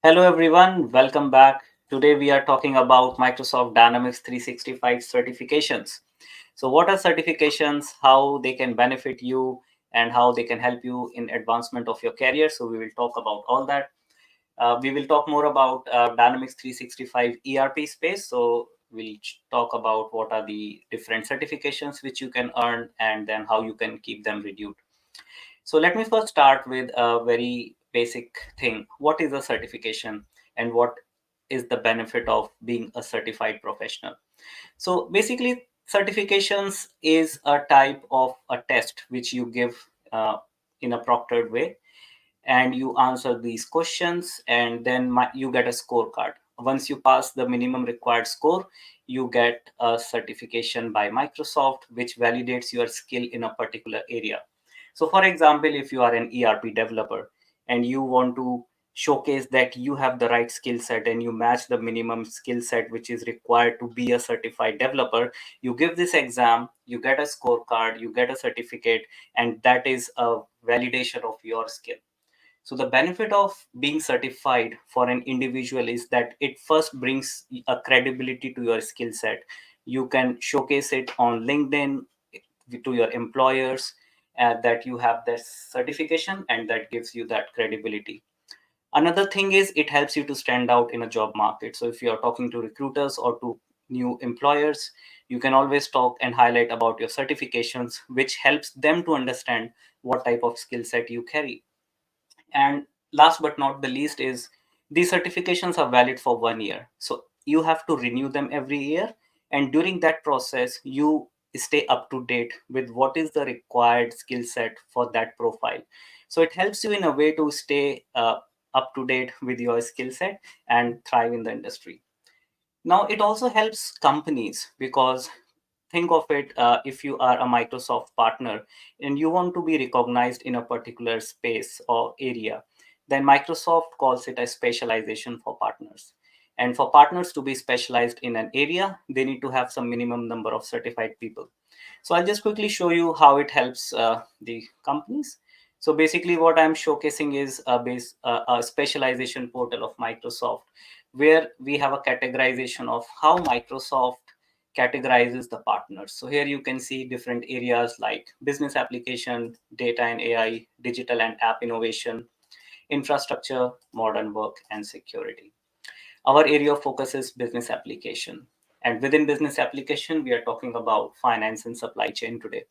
Hello everyone, welcome back. Today we are talking about Microsoft Dynamics 365 certifications. So what are certifications, how they can benefit you and how they can help you in advancement of your career. So we will talk about all that. We will talk more about Dynamics 365 ERP space. So we'll talk about what are the different certifications which you can earn and then how you can keep them renewed. So let me first start with a very basic thing. What is a certification and what is the benefit of being a certified professional? So basically, certifications is a type of a test which you give in a proctored way, and you answer these questions, and then you get a scorecard. Once you pass the minimum required score, you get a certification by Microsoft which validates your skill in a particular area. So for example, if you are an ERP developer and you want to showcase that you have the right skill set and you match the minimum skill set which is required to be a certified developer, you give this exam, you get a scorecard, you get a certificate, and that is a validation of your skill. So the benefit of being certified for an individual is that it first brings a credibility to your skill set. You can showcase it on LinkedIn to your employers that you have this certification, and that gives you that credibility. Another thing is it helps you to stand out in a job market. So if you are talking to recruiters or to new employers, you can always talk and highlight about your certifications, which helps them to understand what type of skill set you carry. And last but not the least is these certifications are valid for 1 year. So you have to renew them every year. And during that process, you stay up to date with what is the required skill set for that profile. So it helps you in a way to stay up to date with your skill set and thrive in the industry. Now, it also helps companies because think of it, if you are a Microsoft partner and you want to be recognized in a particular space or area, then Microsoft calls it a specialization for partners. And for partners to be specialized in an area, they need to have some minimum number of certified people. So I'll just quickly show you how it helps the companies. So basically, what I'm showcasing is a specialization portal of Microsoft, where we have a categorization of how Microsoft categorizes the partners. So here you can see different areas like business application, data and AI, digital and app innovation, infrastructure, modern work, and security. Our area of focus is business application. And within business application, we are talking about finance and supply chain today.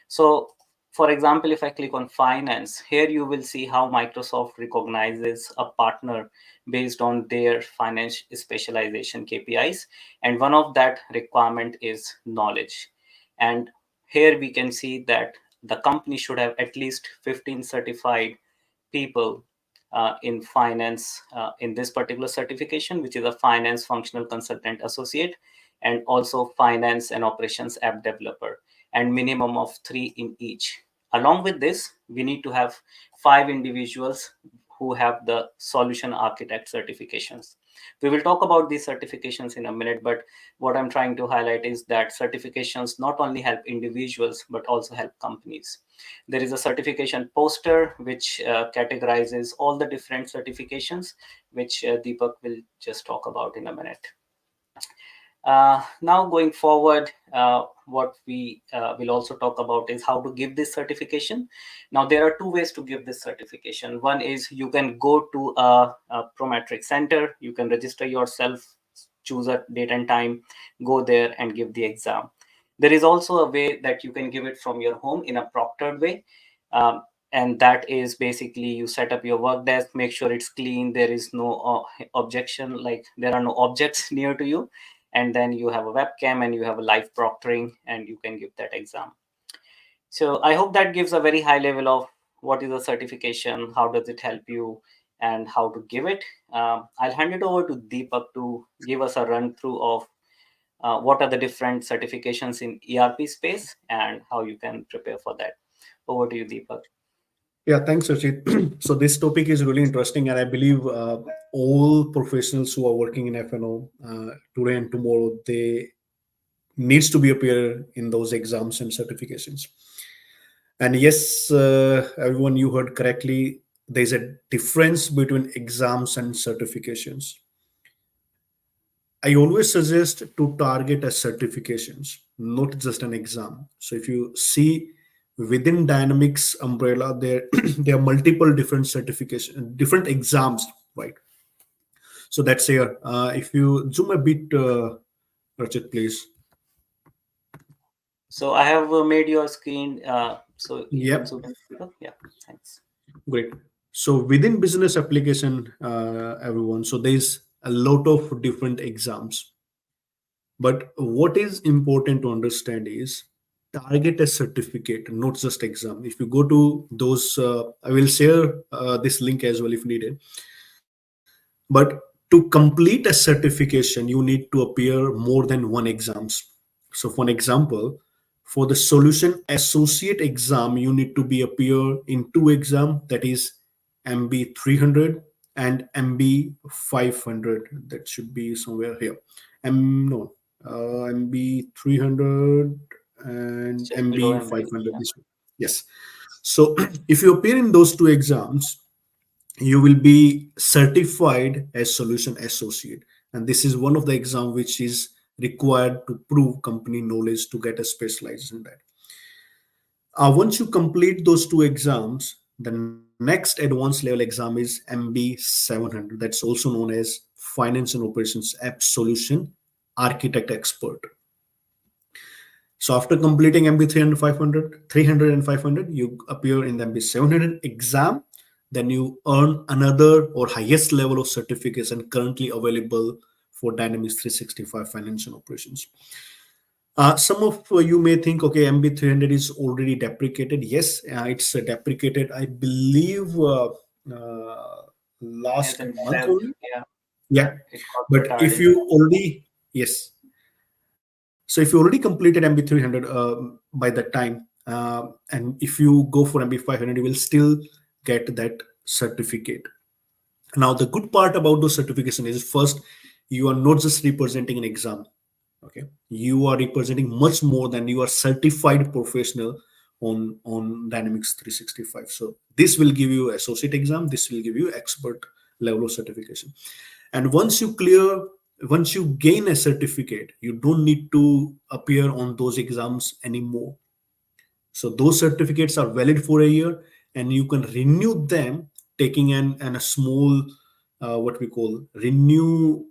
So, for example, if I click on finance, here you will see how Microsoft recognizes a partner based on their finance specialization KPIs. And one of that requirement is knowledge. And here we can see that the company should have at least 15 certified people in finance in this particular certification, which is a finance functional consultant associate, and also finance and operations app developer, and minimum of 3 in each. Along with this, we need to have 5 individuals who have the solution architect certifications. We will talk about these certifications in a minute, but what I'm trying to highlight is that certifications not only help individuals but also help companies. There is a certification poster which categorizes all the different certifications, which Deepak will just talk about in a minute. Now, going forward, what we will also talk about is how to give this certification. Now, there are two ways to give this certification. One is you can go to a Prometric center, you can register yourself, choose a date and time, go there and give the exam. There is also a way that you can give it from your home in a proctored way. And that is basically you set up your work desk, make sure it's clean, there is no objection, like there are no objects near to you, and then you have a webcam and you have a live proctoring and you can give that exam. So I hope that gives a very high level of what is a certification, how does it help you, and how to give it. I'll hand it over to Deepak to give us a run through of what are the different certifications in ERP space and how you can prepare for that. Over to you, Deepak. Yeah, thanks, Archit. So this topic is really interesting, and I believe all professionals who are working in FNO today and tomorrow, they needs to be appear in those exams and certifications. And yes, everyone, you heard correctly. there's a difference between exams and certifications. I always suggest to target as certifications, not just an exam. So if you see within Dynamics umbrella, there there are multiple different certification, different exams, right? So that's here. If you zoom a bit, Rachit, please. So I have made your screen so you can Yep, zoom in. Yeah, thanks. great. So within business application, everyone, so there's a lot of different exams. But what is important to understand is target a certificate, not just exam. If you go to those, I will share this link as well if needed. But to complete a certification, you need to appear more than one exams. So, for an example, for the solution associate exam, you need to be appear in two exam, that is MB 300 and MB 500. That should be somewhere here. No, MB 300 and Just below MB MB. 500. Yeah. Yes. So if you appear in those two exams, you will be certified as solution associate, and this is one of the exam which is required to prove company knowledge to get a specialized in that. Once you complete those two exams, the next advanced level exam is MB 700. That's also known as Finance and Operations App Solution Architect Expert. So after completing MB 300, 500, 300 and 500, you appear in the MB 700 exam. Then you earn another or highest level of certification currently available for Dynamics 365 Financial Operations. Some of you may think, okay, MB 300 is already deprecated. Yes, it's deprecated, I believe, As last in month Feb, only. yeah, Yeah. it got But retired if in. you already, yes. So if you already completed MB 300 by that time, and if you go for MB 500, you will still get that certificate. Now, the good part about those certification is first, you are not just representing an exam. Okay, you are representing much more than you are certified professional on Dynamics 365. So this will give you associate exam. This will give you expert level of certification. And once you gain a certificate, you don't need to appear on those exams anymore. So those certificates are valid for a year, and you can renew them, taking an a small what we call renew,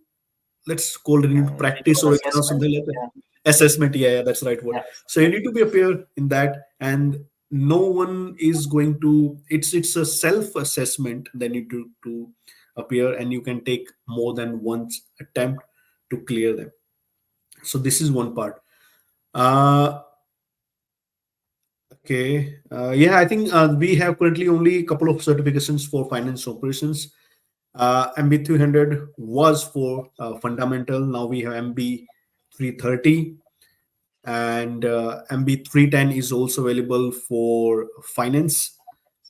let's call it renew practice Renewal or exam, assessment. something like that. Yeah, Assessment, yeah, yeah, that's the right word. yeah, So you assessment. need to be appear in that, and no one is going to, it's a self assessment. They need to appear, and you can take more than one attempt to clear them. So this is one part. uh okay, yeah, I think we have currently only a couple of certifications for finance operations. MB 300 was for fundamental. Now we have MB 330, and MB 310 is also available for finance.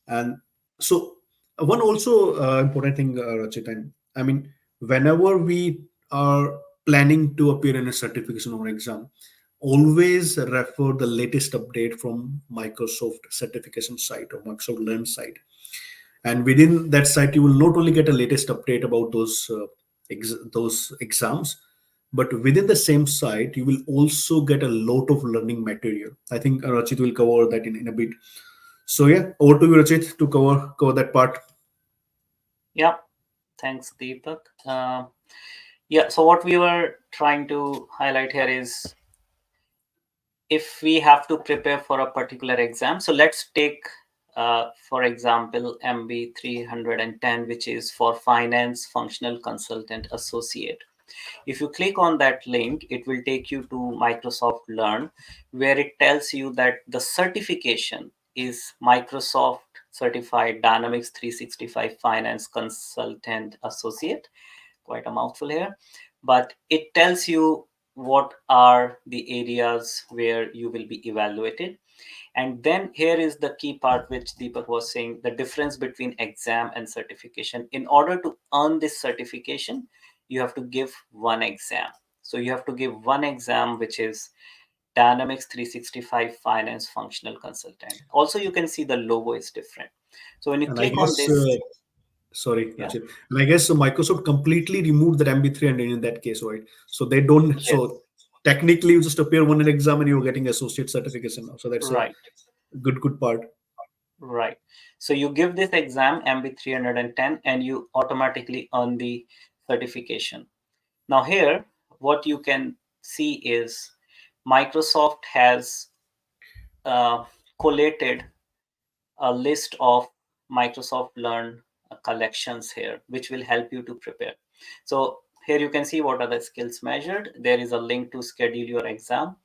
And so, one also important thing, Rachit, and I mean, whenever we are planning to appear in a certification or exam, always refer the latest update from Microsoft certification site or Microsoft Learn site. And within that site, you will not only get a latest update about those exams, but within the same site, you will also get a lot of learning material. I think Rachit will cover that in a bit. So yeah, over to you, Rachit, to cover that part. Yeah, thanks, Deepak. Yeah, so what we were trying to highlight here is if we have to prepare for a particular exam. So let's take, for example, MB 310, which is for Finance Functional Consultant Associate. If you click on that link, it will take you to Microsoft Learn, where it tells you that the certification is Microsoft Certified Dynamics 365 Finance Consultant Associate. Quite a mouthful here, but it tells you what are the areas where you will be evaluated. And then here is the key part which Deepak was saying, the difference between exam and certification. In order to earn this certification, you have to give one exam. So you have to give one exam which is Dynamics 365 Finance Functional Consultant. Also, you can see the logo is different. So when you And I click on guess, this, sorry, yeah, Rachit. And I guess Microsoft completely removed that MB300 in that case, right? So they don't, yes, so technically you just appear one in exam and you're getting associate certification now. So that's a right, good part. right. So you give this exam MB 310 and you automatically earn the certification. Now here, what you can see is Microsoft has uh, collated a list of Microsoft Learn collections here, which will help you to prepare. So here you can see what are the skills measured. There is a link to schedule your exam.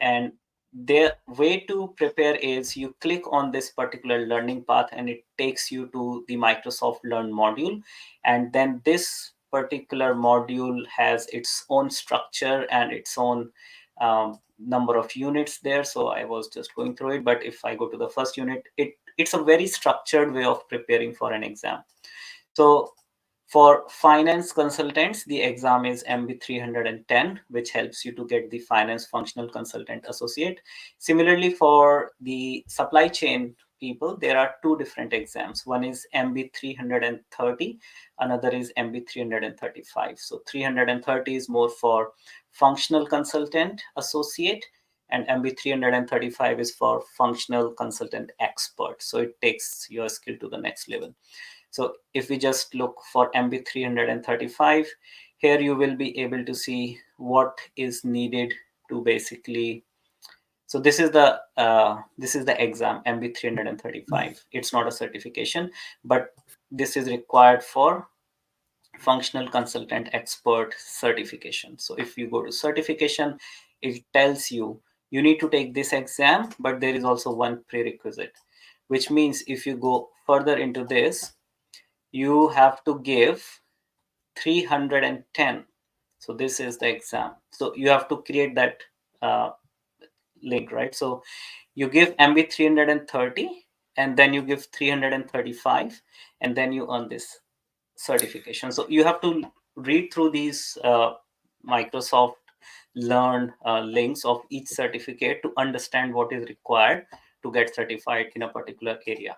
And the way to prepare is you click on this particular learning path and it takes you to the Microsoft Learn module. And then this particular module has its own structure and its own number of units there. So I was just going through it. But if I go to the first unit, it's a very structured way of preparing for an exam. So for finance consultants, the exam is MB 310, which helps you to get the finance functional consultant associate. Similarly, for the supply chain people, there are two different exams. One is MB 330, another is MB 335. So 330 is more for functional consultant associate, and MB 335 is for functional consultant expert. So it takes your skill to the next level. So if we just look for MB 335, here you will be able to see what is needed to basically. So this is the exam MB 335. It's not a certification, but this is required for functional consultant expert certification. So if you go to certification, it tells you you need to take this exam, but there is also one prerequisite, which means if you go further into this, you have to give 310. So this is the exam. So you have to create that uh, link, right? So you give MB 330 and then you give 335 and then you earn this certification. So you have to read through these Microsoft Learn links of each certificate to understand what is required to get certified in a particular area.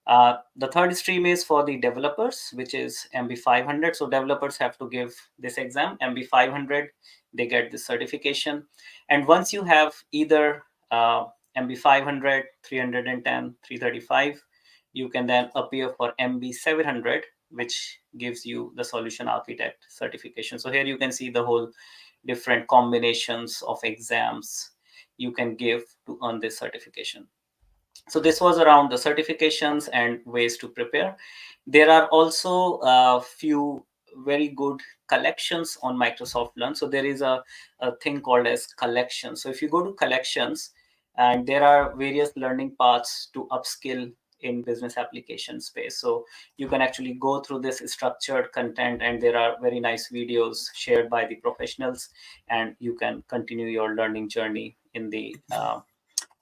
The third stream is for the developers, which is MB500. So developers have to give this exam, MB500, they get this certification. And once you have either MB500, 310, 335, you can then appear for MB700, which gives you the solution architect certification. So here you can see the whole different combinations of exams you can give to earn this certification. So this was around the certifications and ways to prepare. There are also a few very good collections on Microsoft Learn. So there is a thing called as collections. So if you go to collections, and there are various learning paths to upskill in business application space. So you can actually go through this structured content, and there are very nice videos shared by the professionals, and you can continue your learning journey in the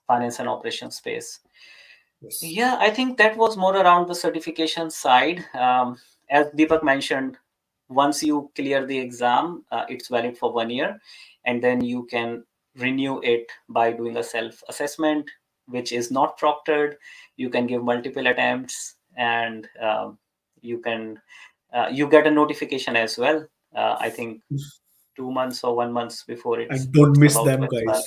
finance and operations space. Yes. Yeah, I think that was more around the certification side. As Deepak mentioned, once you clear the exam, it's valid for 1 year, and then you can renew it by doing a self-assessment, which is not proctored. You can give multiple attempts, and you can you get a notification as well. I think 2 months or 1 month before And don't it's miss about to them, expire. guys.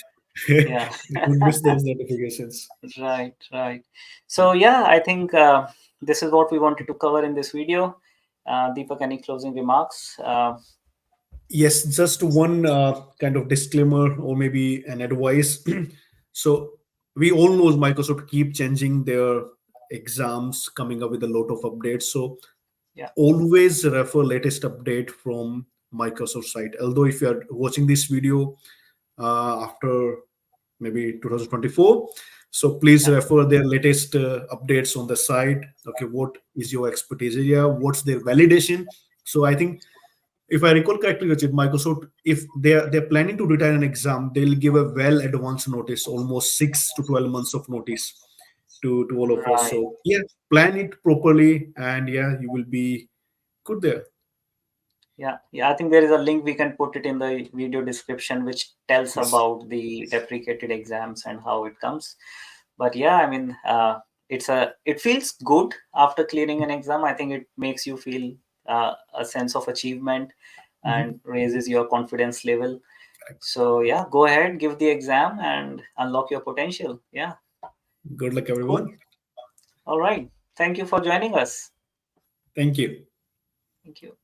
Yeah. Don't miss those notifications. Right, right. So yeah, I think this is what we wanted to cover in this video. Deepak, any closing remarks? Yes, just one kind of disclaimer or maybe an advice. So we all know Microsoft keep changing their exams, coming up with a lot of updates. So Yeah, always refer latest update from Microsoft site. Although if you are watching this video after maybe 2024, so please yeah, refer their latest updates on the site. Okay, what is your expertise area? What's their validation? So I think if I recall correctly, Rachit, Microsoft, if they're planning to retire an exam, they'll give a well advance notice, almost 6 to 12 months of notice to all of us. right. So yeah, plan it properly, and yeah, you will be good there. Yeah, I think there is a link, we can put it in the video description, which tells Yes. about the deprecated exams and how it comes. But yeah, I mean, it feels good after clearing an exam. I think it makes you feel a sense of achievement and Mhm. raises your confidence level. Correct. So yeah, go ahead, give the exam and unlock your potential. Yeah, Good luck, cool. everyone. All right. Thank you for joining us. Thank you. Thank you.